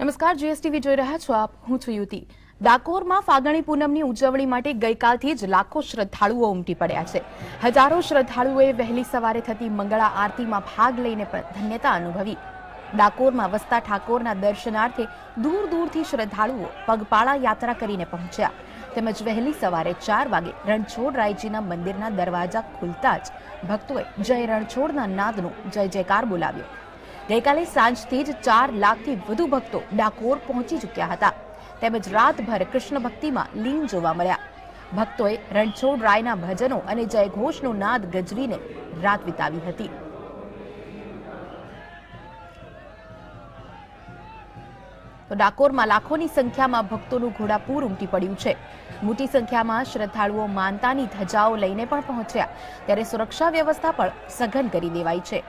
નમસ્કાર, જીએસટીવી જોઈ રહ્યા છો આપ. હું છું યુતિ. ડાકોરમાં ફાગણી પૂનમની ઉજવણી માટે ગઈકાલથી જ લાખો શ્રદ્ધાળુઓ ઉમટી પડ્યા છે. હજારો શ્રદ્ધાળુઓએ વહેલી સવારે થતી મંગળા આરતીમાં ભાગ લઈને ધન્યતા અનુભવી. ડાકોરમાં વસતા ઠાકોરના દર્શનાર્થે દૂર દૂરથી શ્રદ્ધાળુઓ પગપાળા યાત્રા કરીને પહોંચ્યા. તેમજ વહેલી સવારે 4 વાગે રણછોડરાયજીના મંદિરના દરવાજા ખુલતા જ ભક્તોએ જય રણછોડના નાદનો જય જયકાર બોલાવ્યો. ગઈકાલે સાંજથી જ 4 લાખથી વધુ ભક્તો ડાકોર પહોંચી ચૂક્યા હતા. તેમજ રાતભર કૃષ્ણ ભક્તિમાં લીન જોવા મળ્યા. ભક્તોએ રણછોડરાયના ભજનો અને જયઘોષનો નાદ ગજવીને રાત વિતાવી હતી. તો ડાકોરમાં લાખોની સંખ્યામાં ભક્તોનું ઘોડાપૂર ઉમટી પડ્યું છે. મોટી સંખ્યામાં શ્રદ્ધાળુઓ માનતાની ધજાઓ લઈને પણ પહોંચ્યા, ત્યારે સુરક્ષા વ્યવસ્થા પણ સઘન કરી દેવાઈ છે.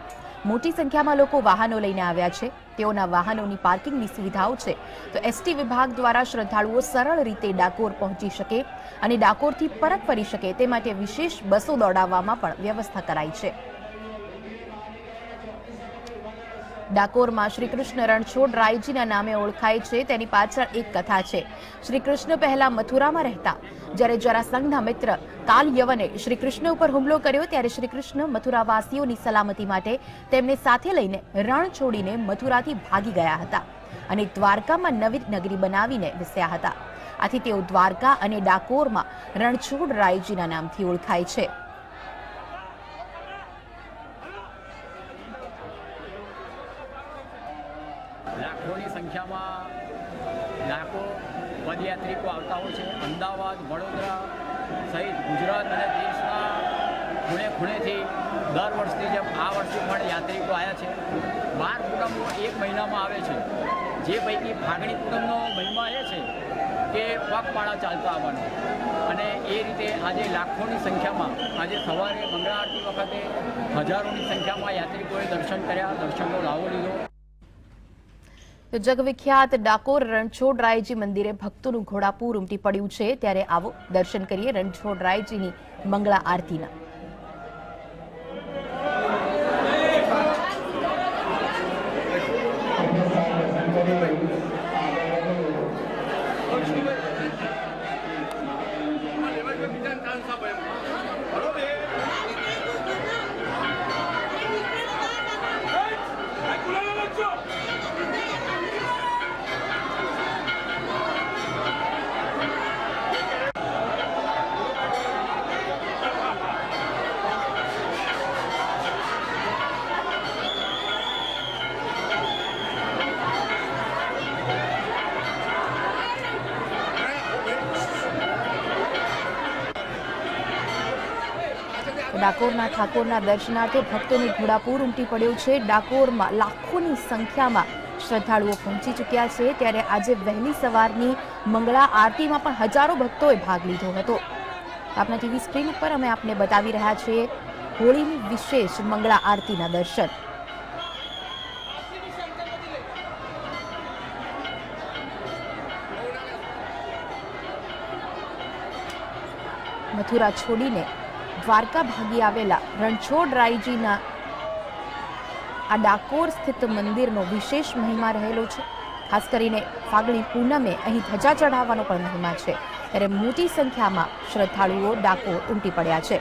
મોટી સંખ્યામાં લોકો વાહનો લઈને આવ્યા છે. તેઓના વાહનોની પાર્કિંગની સુવિધાઓ છે, તો એસટી વિભાગ દ્વારા શ્રદ્ધાળુઓ સરળ રીતે ડાકોર પહોંચી શકે અને ડાકોરથી પરત ફરી શકે તે માટે વિશેષ બસો દોડાવવામાં પણ વ્યવસ્થા કરાઈ છે. ડાકોરમાં શ્રી કૃષ્ણ રણછોડરાયજીના નામે ઓળખાય છે, તેની પાછળ એક કથા છે. શ્રી કૃષ્ણ પહેલા મથુરામાં રહેતા. જ્યારે જરાસંઘના મિત્ર કાલયવને શ્રી કૃષ્ણ ઉપર હુમલો કર્યો, ત્યારે શ્રી કૃષ્ણ મથુરાવાસીઓની સલામતી માટે તેમને સાથે લઈને રણ છોડીને મથુરાથી ભાગી ગયા હતા અને દ્વારકામાં નવી નગરી બનાવીને વસ્યા હતા. આથી તેઓ દ્વારકા અને ડાકોરમાં રણછોડરાયજીના નામથી ઓળખાય છે. લાખોની સંખ્યામાં લાખો પદયાત્રિકો આવતા હોય છે. અમદાવાદ, વડોદરા સહિત ગુજરાત અને દેશના ખૂણે ખૂણેથી દર વર્ષની જેમ આ વર્ષે પણ યાત્રિકો આવ્યા છે. 12 પૂનમનો 1 મહિનામાં આવે છે. જે પૈકી ફાગણી પૂનમનો મહિમા એ છે કે પગપાળા ચાલતા આવવાનું, અને એ રીતે આજે લાખોની સંખ્યામાં આજે સવારે મંગળા આરતી વખતે હજારોની સંખ્યામાં યાત્રિકોએ દર્શન કર્યા, દર્શનનો લાવો લીધો. તો જગવિખ્યાત ડાકોર રણછોડરાયજી મંદિરે ભક્તોનું ઘોડાપૂર ઉમટી પડ્યું છે, ત્યારે આવો દર્શન કરીએ રણછોડરાયજીની મંગળા આરતીના. ડાકોરના ઠાકોરના દર્શનાર્થે ભક્તોનું ઘોડાપૂર ઉમટી પડ્યું છે. ડાકોરમાં લાખોની સંખ્યામાં શ્રદ્ધાળુઓ પહોંચી ચૂક્યા છે, ત્યારે આજે વહેલી સવારની મંગળા આરતીમાં પણ હજારો ભક્તોએ ભાગ લીધો હતો. આપના ટીવી સ્ક્રીન ઉપર અમે આપને બતાવી રહ્યા છીએ હોળીની વિશેષ મંગળા આરતીના દર્શન. મથુરા છોડીને દ્વારકા ભાગી આવેલા રણછોડરાયજીના આ ડાકોર સ્થિત મંદિરનો વિશેષ મહિમા રહેલો છે. ખાસ કરીને ફાગણી પૂનમે અહીં ધજા ચઢાવવાનો પણ મહિમા છે, ત્યારે મોટી સંખ્યામાં શ્રદ્ધાળુઓ ડાકોર ઉમટી પડ્યા છે.